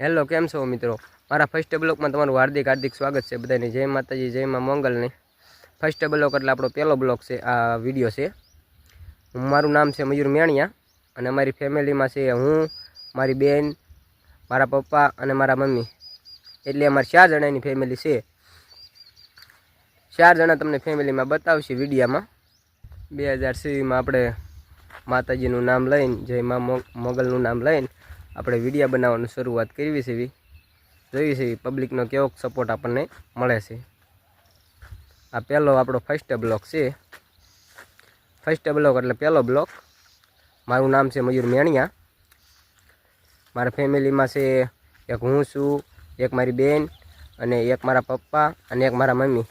Hello, કેમ છો મિત્રો? મારા ફર્સ્ટ બ્લોકમાં તમારું હાર્દિક સ્વાગત છે બધાને. જય માતાજી, જય માં મંગલની. ફર્સ્ટ બ્લોક એટલે આપણો પહેલો બ્લોક છે, આ વિડીયો છે. મારું નામ છે મયુર મેણિયા અને અમારી ફેમિલીમાં છે હું, મારી બેન, મારા પપ્પા અને મારા મમ્મી, એટલે અમારી 4 જણાની ફેમિલી છે. 4 જણા તમને ફેમિલીમાં બતાવશે વિડીયામાં. 2020માં આપણે માતાજીનું નામ લઈને, જય માં મોગલનું નામ લઈને આપણે વિડીયા બનાવવાનું શરૂઆત કરવી છે. જોઈએ છે પબ્લિકનો કેવો સપોર્ટ આપણને મળે છે. આ પહેલો આપણો ફર્સ્ટ બ્લોક છે. ફર્સ્ટ બ્લોક એટલે પહેલો બ્લોક. મારું નામ છે મયુર મેણિયા. મારા ફેમિલીમાં છે એક હું છું, એક મારી બેન અને એક મારા પપ્પા અને એક મારા મમ્મી.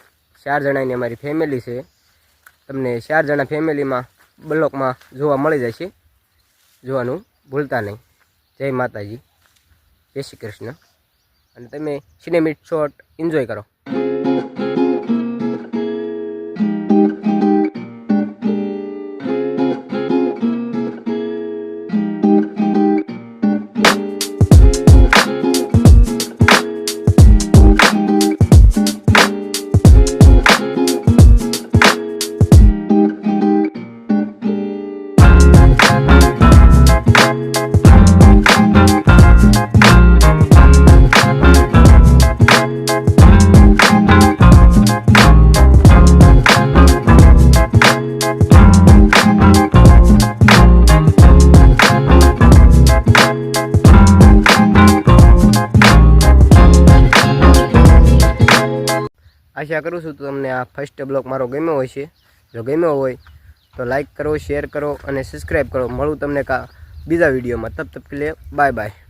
4 જણાની અમારી ફેમિલી છે. તમને 4 જણા ફેમિલીમાં બ્લોકમાં જોવા મળી જશે. જોવાનું ભૂલતા નહીં. જય માતાજી, જય શ્રી કૃષ્ણ. અને તમે સિનેમેટિક શોટ એન્જોય કરો. આશા કરું છું તો તમને આ ફર્સ્ટ બ્લોક મારો ગમ્યો હોય છે. જો ગમ્યો હોય તો લાઈક કરો, શેર કરો અને સબસ્ક્રાઈબ કરો. મળું તમને બીજા વિડીયોમાં. તબ તક કે લીએ બાય બાય.